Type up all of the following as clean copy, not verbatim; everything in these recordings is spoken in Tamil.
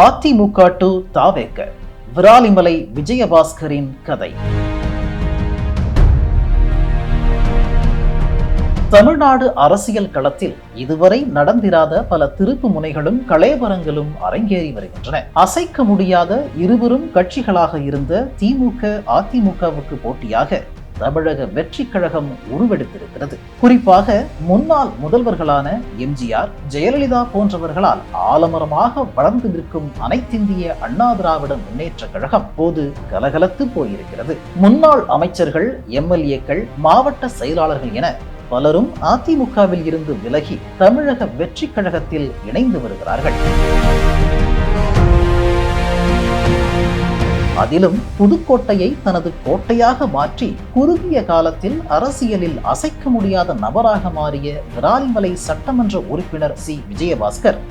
அதிமுக டு தாவேக விராலிமலை விஜயபாஸ்கரின் கதை. தமிழ்நாடு அரசியல் களத்தில் இதுவரை நடந்திராத பல திருப்பு முனைகளும் கலேபரங்களும் அரங்கேறி வருகின்றன. அசைக்க முடியாத இருவரும் கட்சிகளாக இருந்த திமுக அதிமுகவுக்கு போட்டியாக தமிழக வெற்றி கழகம் உருவெடுத்திருக்கிறது. குறிப்பாக முன்னாள் முதல்வர்களான எம்ஜிஆர், ஜெயலலிதா போன்றவர்களால் ஆலமரமாக வளர்ந்து நிற்கும் அனைத்திந்திய அண்ணா திராவிட முன்னேற்ற கழகம் போது கலகலத்து போயிருக்கிறது. முன்னாள் அமைச்சர்கள், எம்எல்ஏக்கள், மாவட்ட செயலாளர்கள் என பலரும் அதிமுகவில் இருந்து விலகி தமிழக வெற்றி கழகத்தில் இணைந்து வருகிறார்கள். அதிலும் புதுக்கோட்டையை தனது கோட்டையாக மாற்றி குறுகிய காலத்தில் அரசியலில் அசைக்க முடியாத நபராக மாறிய விராலிமலை சட்டமன்ற உறுப்பினர் சி விஜயபாஸ்கர்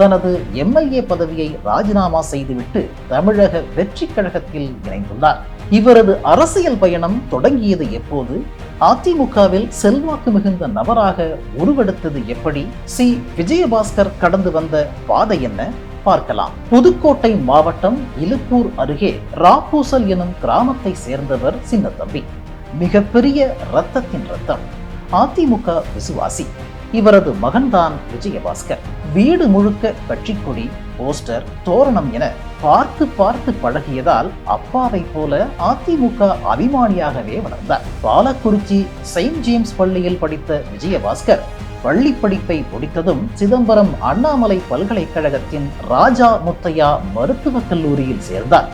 தனது எம்எல்ஏ பதவியை ராஜினாமா செய்துவிட்டு தமிழக வெற்றி கழகத்தில் இணைந்துள்ளார். இவரது அரசியல் பயணம் தொடங்கியது எப்போது? அதிமுகவில் செல்வாக்கு மிகுந்த நபராக உருவெடுத்தது எப்படி? சி விஜயபாஸ்கர் கடந்து வந்த பாதை என்ன? பார்க்கலாம். புதுக்கோட்டை மாவட்டம் இலுப்பூர் அருகே ராப்பூசல் எனும் கிராமத்தை சேர்ந்தவர் சின்னத்தம்பி. மிகப்பெரிய இரத்தத்தின் ரத்தம். அதிமுக விசுவாசி. இவரது மகன்தான் விஜயபாஸ்கர். வீடு முழுக்க கட்சிக்கொடி, போஸ்டர், தோரணம் என பார்த்து பார்த்து பழகியதால் அப்பாவை போல அதிமுக அபிமானியாகவே வளர்ந்தார். பாலக்குறிச்சி செயின்ட் ஜேம்ஸ் பள்ளியில் படித்த விஜயபாஸ்கர் பள்ளி படிப்பை முடித்ததும் சிதம்பரம் அண்ணாமலை பல்கலைக்கழகத்தின் ராஜா முத்தையா மருத்துவக் கல்லூரியில் சேர்ந்தார்.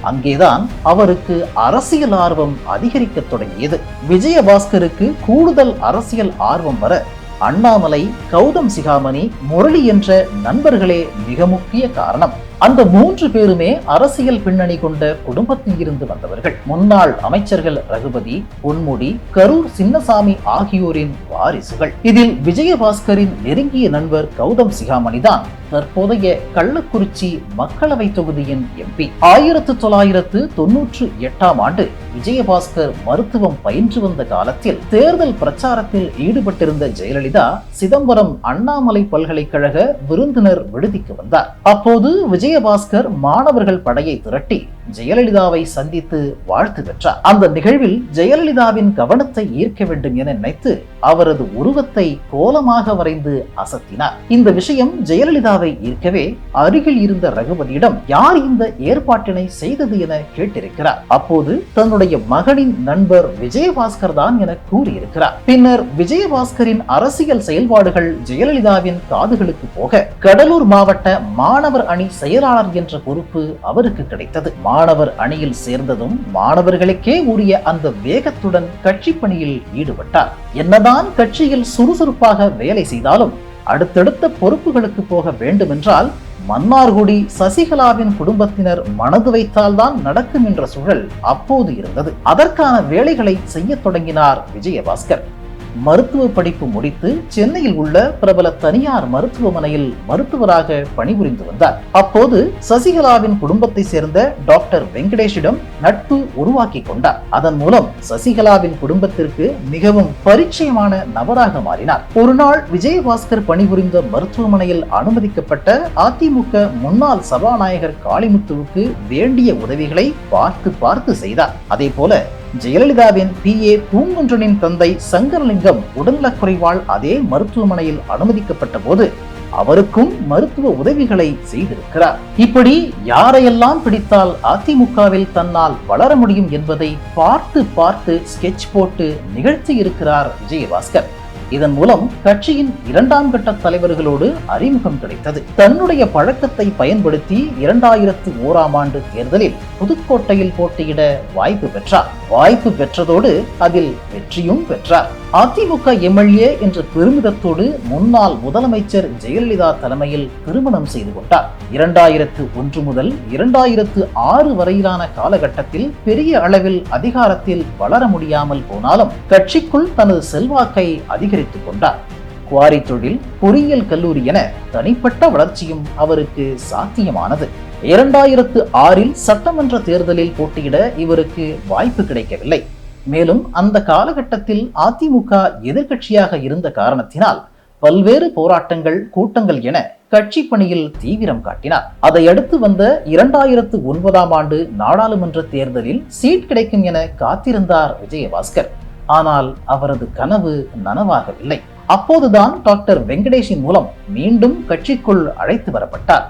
அங்கேதான் அவருக்கு அரசியல் ஆர்வம் அதிகரிக்க தொடங்கியது. விஜயபாஸ்கருக்கு கூடுதல் அரசியல் ஆர்வம் வர அண்ணாமலை, கௌதம் சிகாமணி, முரளி என்ற நண்பர்களே மிக முக்கிய காரணம். அந்த 3 பேருமே அரசியல் பின்னணி கொண்ட குடும்பத்தில் இருந்து வந்தவர்கள். முன்னாள் அமைச்சர்கள் ரகுபதி, பொன்முடி, கரூர் சின்னசாமி ஆகியோரின் வாரிசுகள். இதில் விஜயபாஸ்கரின் நெருங்கிய நண்பர் கௌதம் சிகாமணிதான் தற்போதைய கள்ளக்குறிச்சி மக்களவை தொகுதியின் எம்பி. 1998ஆம் ஆண்டு விஜயபாஸ்கர் மருத்துவம் பயின்று வந்த காலத்தில் தேர்தல் பிரச்சாரத்தில் ஈடுபட்டிருந்த ஜெயலலிதா சிதம்பரம் அண்ணாமலை பல்கலைக்கழக விருந்தினர் விடுதிக்கு வந்தார். அப்போது விஜயபாஸ்கர் மாணவர்கள் படையை திரட்டி ஜெயலலிதாவை சந்தித்து வாழ்த்து பெற்றார். அந்த நிகழ்வில் ஜெயலலிதாவின் கவனத்தை ஈர்க்க வேண்டும் என நினைத்து அவரது உருவத்தை கோலமாக வரைந்து அசத்தினார். இந்த விஷயம் ஜெயலலிதாவை ஈர்க்கவே அருகில் இருந்த ரகுபதியிடம் யார் இந்த ஏற்பாட்டினை செய்தது என கேட்டிருக்கிறார். அப்போது தன்னுடைய மகனின் நண்பர் விஜயபாஸ்கர் தான் என கூறியிருக்கிறார். பின்னர் விஜயபாஸ்கரின் அரசியல் செயல்பாடுகள் ஜெயலலிதாவின் காதுகளுக்கு போக கடலூர் மாவட்ட மாணவர் அணி செயலாளர் என்ற பொறுப்பு அவருக்கு கிடைத்தது. மாணவர் அணியில் சேர்ந்ததும் மாணவர்களுக்கே உரிய அந்த வேகத்துடன் கட்சி பணியில் ஈடுபட்டார். என்னதான் கட்சியில் சுறுசுறுப்பாக வேலை செய்தாலும் அடுத்தடுத்த பொறுப்புகளுக்கு போக வேண்டுமென்றால் மன்னார்குடி சசிகலாவின் குடும்பத்தினர் மனது வைத்தால்தான் நடக்கும் என்ற சூழல் அப்போது இருந்தது. அதற்கான வேலைகளை செய்ய தொடங்கினார் விஜயபாஸ்கர். மருத்துவ படிப்பு முடித்து சென்னையில் உள்ள பிரபல தனியார் மருத்துவமனையில் மருத்துவராக பணிபுரிந்து வந்தார். அப்போது சசிகலாவின் குடும்பத்தை சேர்ந்த டாக்டர் வெங்கடேஷிடம் நட்பு உருவாக்கி கொண்டார். அதன் மூலம் சசிகலாவின் குடும்பத்திற்கு மிகவும் பரிச்சயமான நபராக மாறினார். ஒரு நாள் விஜயபாஸ்கர் பணிபுரிந்த மருத்துவமனையில் அனுமதிக்கப்பட்ட அதிமுக முன்னாள் சபாநாயகர் காளிமுத்துவுக்கு வேண்டிய உதவிகளை பார்த்து பார்த்து செய்தார். அதே போல ஜெயலலிதாவின் PA பூங்குன்றனின் தந்தை சங்கரலிங்கம் உடல்நலக்குறைவால் அதே மருத்துவமனையில் அனுமதிக்கப்பட்ட போது அவருக்கும் மருத்துவ உதவிகளை செய்திருக்கிறார். இப்படி யாரையெல்லாம் பிடித்தால் அதிமுகவில் தன்னால் வளர முடியும் என்பதை பார்த்து பார்த்து ஸ்கெட்ச் போட்டு நிகழ்த்தி இருக்கிறார் விஜயபாஸ்கர். இதன் மூலம் கட்சியின் 2ஆம் கட்ட தலைவர்களோடு அறிமுகம் கிடைத்தது. தன்னுடைய பழக்கத்தை பயன்படுத்தி 2001ஆம் ஆண்டு தேர்தலில் புதுக்கோட்டையில் போட்டியிட வாய்ப்பு பெற்றார். வாய்ப்பு பெற்றதோடு அதில் வெற்றியும் பெற்றார். அதிமுக எம்எல்ஏ என்ற பெருமிதத்தோடு முன்னாள் முதலமைச்சர் ஜெயலலிதா தலைமையில் திருமணம் செய்து கொண்டார். 2001 முதல் 2006 வரையிலான காலகட்டத்தில் பெரிய அளவில் அதிகாரத்தில் வளர முடியாமல் போனாலும் கட்சிக்குள் தனது செல்வாக்கை அதிகரித்துக் கொண்டார். குவாரி தொழில், பொறியியல் கல்லூரி என தனிப்பட்ட வளர்ச்சியும் அவருக்கு சாத்தியமானது. 2006இல் சட்டமன்ற தேர்தலில் போட்டியிட இவருக்கு வாய்ப்பு கிடைக்கவில்லை. மேலும் அந்த காலகட்டத்தில் அதிமுக எதிர்க்கட்சியாக இருந்த காரணத்தினால் பல்வேறு போராட்டங்கள், கூட்டங்கள் என கட்சி பணியில் தீவிரம் காட்டினார். அதையடுத்து வந்த 2009ஆம் ஆண்டு நாடாளுமன்ற தேர்தலில் சீட் கிடைக்கும் என காத்திருந்தார் விஜயபாஸ்கர். ஆனால் அவரது கனவு நனவாகவில்லை. அப்போதுதான் டாக்டர் வெங்கடேஷின் மூலம் மீண்டும் கட்சிக்குள் அழைத்து வரப்பட்டார்.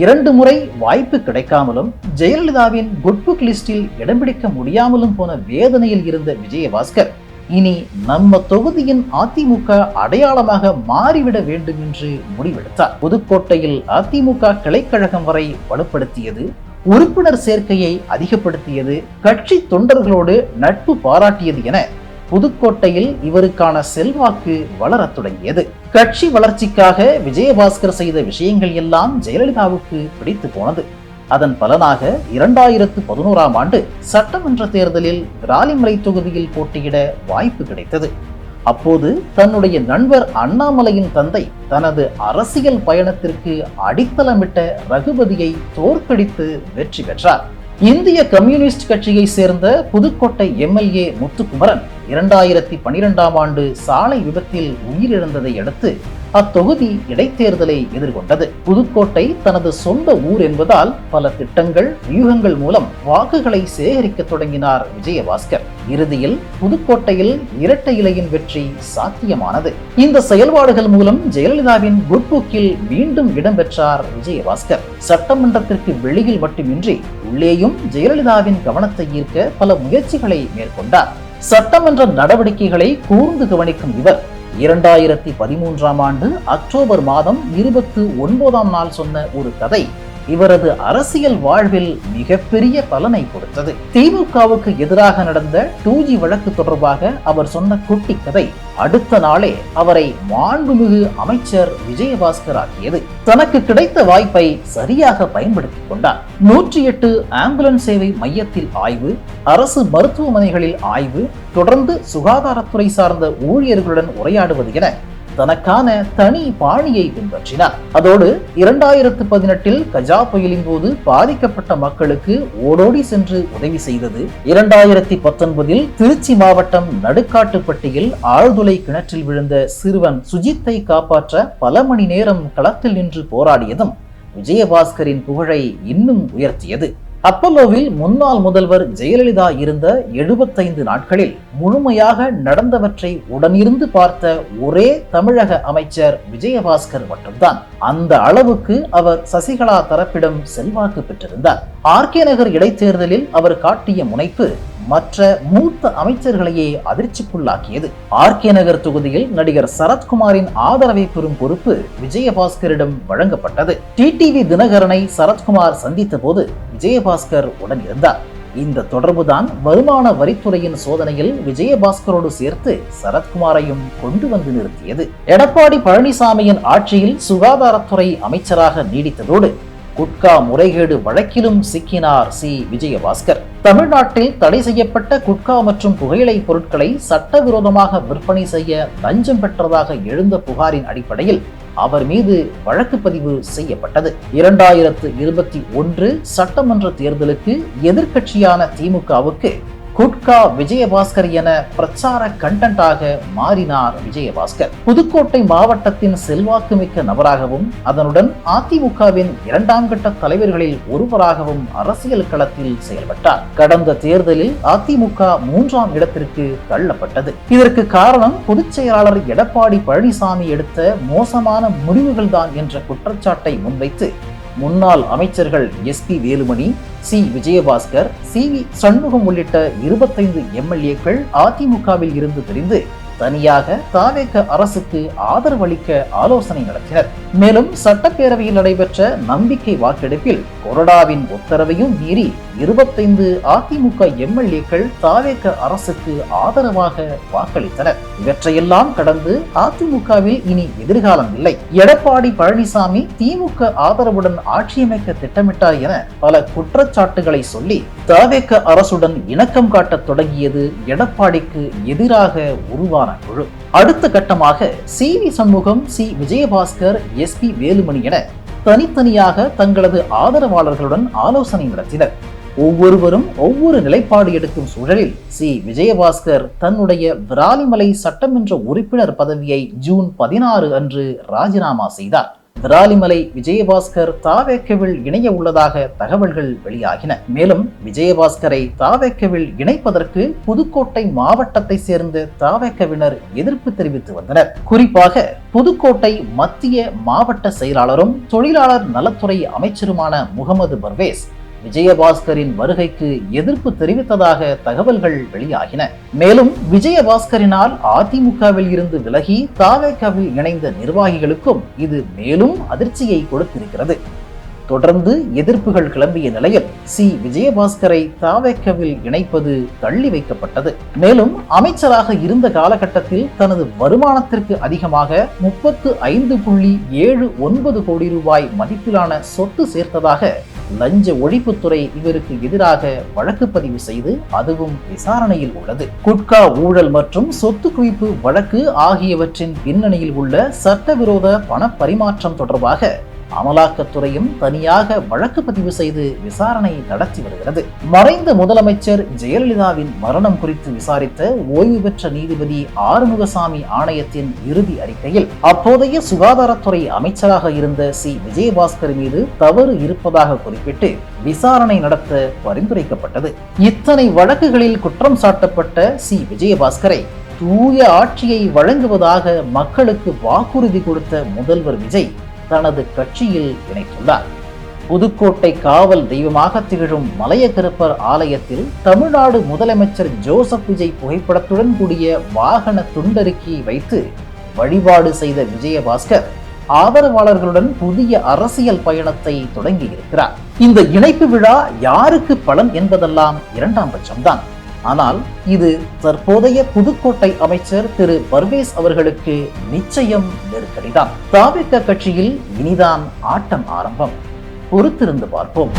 2 முறை வாய்ப்பு கிடைக்காமலும் ஜெயலலிதாவின் குட் புக் லிஸ்டில் இடம் பிடிக்க முடியாமலும் போன வேதனையில் இருந்த விஜயபாஸ்கர் இனி நம்ம தொகுதியின் அதிமுக அடையாளமாக மாறிவிட வேண்டும் என்று முடிவெடுத்தார். புதுக்கோட்டையில் அதிமுக கிளைக்கழகம் வரை வலுப்படுத்தியது, உறுப்பினர் சேர்க்கையை அதிகப்படுத்தியது, கட்சி தொண்டர்களோடு நட்பு பாராட்டியது என புதுக்கோட்டையில் இவருக்கான செல்வாக்கு வளரத் தொடங்கியது. கட்சி வளர்ச்சிக்காக விஜயபாஸ்கர் செய்த விஷயங்கள் எல்லாம் ஜெயலலிதாவுக்கு பிடித்து போனது. அதன் பலனாக 2011ஆம் ஆண்டு சட்டமன்ற தேர்தலில் விராலிமலை தொகுதியில் போட்டியிட வாய்ப்பு கிடைத்தது. அப்போது தன்னுடைய நண்பர் அண்ணாமலையின் தந்தை தனது அரசியல் பயணத்திற்கு அடித்தளமிட்ட ரகுபதியை தோற்கடித்து வெற்றி பெற்றார். இந்திய கம்யூனிஸ்ட் கட்சியை சேர்ந்த புதுக்கோட்டை எம்எல்ஏ முத்துக்குமரன் 2012ஆம் ஆண்டு சாலை விபத்தில் உயிரிழந்ததை அடுத்து அத்தொகுதி இடைத்தேர்தலை எதிர்கொண்டது. புதுக்கோட்டை தனது சொந்த ஊர் என்பதால் பல திட்டங்கள், வியூகங்கள் மூலம் வாக்குகளை சேகரிக்க தொடங்கினார் விஜயபாஸ்கர். இறுதியில் புதுக்கோட்டையில் இரட்டை இலையின் வெற்றி சாத்தியமானது. இந்த செயல்பாடுகள் மூலம் ஜெயலலிதாவின் குட் புக்கில் மீண்டும் இடம்பெற்றார் விஜயபாஸ்கர். சட்டமன்றத்திற்கு வெளியில் மட்டுமின்றி உள்ளேயும் ஜெயலலிதாவின் கவனத்தை ஈர்க்க பல முயற்சிகளை மேற்கொண்டார். சட்டமன்ற நடவடிக்கைகளை கூர்ந்து கவனிக்கும் இவர் 2013ஆம் ஆண்டு அக்டோபர் மாதம் 29ஆம் நாள் சொன்ன ஒரு கதை இவரது அரசியல் வாழ்வில் மிகப்பெரிய பலனை கொடுத்தது. திமுகவுக்கு எதிராக நடந்த 2G வழக்கு தொடர்பாக அவர் சொன்ன குட்டி கதை அடுத்த நாளே அவரை மாண்புமிகு அமைச்சர் விஜயபாஸ்கர் ஆக்கியது. தனக்கு கிடைத்த வாய்ப்பை சரியாக பயன்படுத்திக் கொண்டார். 108 ஆம்புலன்ஸ் சேவை மையத்தில் ஆய்வு, அரசு மருத்துவமனைகளில் ஆய்வு, தொடர்ந்து சுகாதாரத்துறை சார்ந்த ஊழியர்களுடன் உரையாடுவது என தனக்கான தனி பாணியை பின்பற்றினார். அதோடு 2018இல் கஜா புயலின் போது பாதிக்கப்பட்ட மக்களுக்கு ஓடோடி சென்று உதவி செய்தது. 2019இல் திருச்சி மாவட்டம் நடுக்காட்டுப்பட்டியில் ஆழ்துளை கிணற்றில் விழுந்த சிறுவன் சுஜித்தை காப்பாற்ற பல மணி நேரம் களத்தில் நின்று போராடியதும் விஜயபாஸ்கரின் புகழை இன்னும் உயர்த்தியது. அப்பல்லோவில் முன்னாள் முதல்வர் ஜெயலலிதா இருந்த 75 நாட்களில் முழுமையாக நடந்தவற்றை உடனிருந்து பார்த்த ஒரே தமிழக அமைச்சர் விஜயபாஸ்கர் மட்டும்தான். அந்த அளவுக்கு அவர் சசிகலா தரப்பிடம் செல்வாக்கு பெற்றிருந்தார். ஆர்கே நகர் இடைத்தேர்தலில் அவர் காட்டிய முனைப்பு மற்ற மூத்த அமைச்சர்களையே அதிர்ச்சிக்குள்ளாக்கியது. ஆர்கே நகர் தொகுதியில் நடிகர் சரத்குமாரின் ஆதரவை பெறும் பொறுப்பு விஜயபாஸ்கரிடம் வழங்கப்பட்டது. டிடிவி தினகரனை சரத்குமார் சந்தித்த போது விஜயபாஸ்கர் உடன் இருந்தார். இந்த தொடர்புதான் வருமான வரித்துறையின் சோதனையில் விஜயபாஸ்கரோடு சேர்த்து சரத்குமாரையும் கொண்டு வந்து நிறுத்தியது. எடப்பாடி பழனிசாமியின் ஆட்சியில் சுகாதாரத்துறை அமைச்சராக நீடித்ததோடு குட்கா முறைகேடு வழக்கிலும் சிக்கினார் விஜயபாஸ்கர். தமிழ்நாட்டில் தடை செய்யப்பட்ட குட்கா மற்றும் புகையிலை பொருட்களை சட்டவிரோதமாக விற்பனை செய்ய லஞ்சம் பெற்றதாக எழுந்த புகாரின் அடிப்படையில் அவர் மீது வழக்கு பதிவு செய்யப்பட்டது. 2021 சட்டமன்ற தேர்தலுக்கு எதிர்க்கட்சியான திமுகவுக்கு குட்கா விஜயபாஸ்கர் என பிரச்சார கண்டென்ட்டாக மாறினார் விஜயபாஸ்கர். புதுக்கோட்டை மாவட்டத்தின் செல்வாக்குமிக்க நபராகவும் அதனுடன் அதிமுகவின் 2ஆம் கட்ட தலைவர்களில் ஒருவராகவும் அரசியல் களத்தில் செயல்பட்டார். கடந்த தேர்தலில் அதிமுக 3ஆம் இடத்திற்கு தள்ளப்பட்டது. இதற்கு காரணம் பொதுச் செயலாளர் எடப்பாடி பழனிசாமி எடுத்த மோசமான முடிவுகள் தான் என்ற குற்றச்சாட்டை முன்வைத்து முன்னாள் அமைச்சர்கள் SP வேலுமணி, விஜயபாஸ்கர், CV சண்முகம் உள்ளிட்ட 25 எம்எல்ஏக்கள் அதிமுகவில் இருந்து பிரிந்து தனியாக தாவேக அரசுக்கு ஆதரவு அளிக்க ஆலோசனை நடத்தினர். மேலும் சட்டப்பேரவையில் நடைபெற்ற நம்பிக்கை வாக்கெடுப்பில் கொறடாவின் உத்தரவையும் மீறி 25 அதிமுக எம்எல்ஏக்கள் தாவேக அரசுக்கு ஆதரவாக வாக்களித்தனர். இவற்றையெல்லாம் கடந்து அதிமுகவில் இனி எதிர்காலம் இல்லை, எடப்பாடி பழனிசாமி திமுக ஆதரவுடன் ஆட்சியமைக்க திட்டமிட்டார் என பல குற்றச்சாட்டுகளை சொல்லி தாவேக அரசுடன் இணக்கம் காட்டத் தொடங்கியது எடப்பாடிக்கு எதிராக உருவான குழு. அடுத்த கட்டமாக CV சண்முகம், விஜயபாஸ்கர், SP வேலுமணி என தனித்தனியாக தங்களது ஆதரவாளர்களுடன் ஆலோசனை நடத்தினர். ஒவ்வொருவரும் ஒவ்வொரு நிலைப்பாடு எடுக்கும் சூழலில் விஜயபாஸ்கர் தன்னுடைய விராலிமலை சட்டமன்ற உறுப்பினர் பதவியை ஜூன் 16 அன்று ராஜினாமா செய்தார். விராலிமலை விஜயபாஸ்கர் தாவேக்கவில் இணைய உள்ளதாக தகவல்கள் வெளியாகின. மேலும் விஜயபாஸ்கரை தாவேக்கவில் இணைப்பதற்கு புதுக்கோட்டை மாவட்டத்தை சேர்ந்த தாவேக்கவினர் எதிர்ப்பு தெரிவித்து வந்தனர். குறிப்பாக புதுக்கோட்டை மத்திய மாவட்ட செயலாளரும் தொழிலாளர் நலத்துறை அமைச்சருமான முகமது பர்வேஸ் விஜயபாஸ்கரின் வருகைக்கு எதிர்ப்பு தெரிவித்ததாக தகவல்கள் வெளியாகின. மேலும் விஜயபாஸ்கரினால் அதிமுகவில் இருந்து விலகி தாவேக்காவில் இணைந்த நிர்வாகிகளுக்கும் இது மேலும் அதிர்ச்சியை கொடுத்திருக்கிறது. தொடர்ந்து எதிர்ப்புகள் கிளம்பிய நிலையில் விஜயபாஸ்கரை தாவேக்காவில் இணைப்பது தள்ளி வைக்கப்பட்டது. மேலும் அமைச்சராக இருந்த காலகட்டத்தில் தனது வருமானத்திற்கு அதிகமாக 35.79 கோடி ரூபாய் மதிப்பிலான சொத்து சேர்த்ததாக லஞ்ச ஒழிப்புத்துறை இவருக்கு எதிராக வழக்கு பதிவு செய்து அதுவும் விசாரணையில் உள்ளது. குட்கா ஊழல் மற்றும் சொத்து குவிப்பு வழக்கு ஆகியவற்றின் பின்னணியில் உள்ள சட்டவிரோத பண பரிமாற்றம் தொடர்பாக அமலாக்கத்துறையும் தனியாக வழக்கு பதிவு செய்து விசாரணை நடத்தி வருகிறது. மறைந்த முதலமைச்சர் ஜெயலலிதாவின் மரணம் குறித்து விசாரித்த ஓய்வு பெற்ற நீதிபதி ஆறுமுகசாமி ஆணையத்தின் இறுதி அறிக்கையில் அப்போதைய சுகாதாரத்துறை அமைச்சராக இருந்த விஜயபாஸ்கர் மீது தவறு இருப்பதாக குறிப்பிட்டு விசாரணை நடத்த பரிந்துரைக்கப்பட்டது. இத்தனை வழக்குகளில் குற்றம் சாட்டப்பட்ட விஜயபாஸ்கரை தூய ஆட்சியை வழங்குவதாக மக்களுக்கு வாக்குறுதி கொடுத்த முதல்வர் விஜய் தனது கட்சியில் இணைத்துள்ளார். புதுக்கோட்டை காவல் தெய்வமாக திகழும் மலையகருப்பர் ஆலயத்தில் தமிழ்நாடு முதலமைச்சர் ஜோசப் விஜய் புகைப்படத்துடன் கூடிய வாகன துண்டறிக்கையை வைத்து வழிபாடு செய்த விஜயபாஸ்கர் ஆதரவாளர்களுடன் புதிய அரசியல் பயணத்தை தொடங்கி இருக்கிறார். இந்த இணைப்பு விழா யாருக்கு பலன் என்பதெல்லாம் இரண்டாம் பட்சம்தான். ஆனால் இது தற்போதைய புதுக்கோட்டை அமைச்சர் திரு பர்வேஸ் அவர்களுக்கு நிச்சயம் நெருக்கடிதான். தாவேக்கா கட்சியில் இனிதான் ஆட்டம் ஆரம்பம். பொறுத்திருந்து பார்ப்போம்.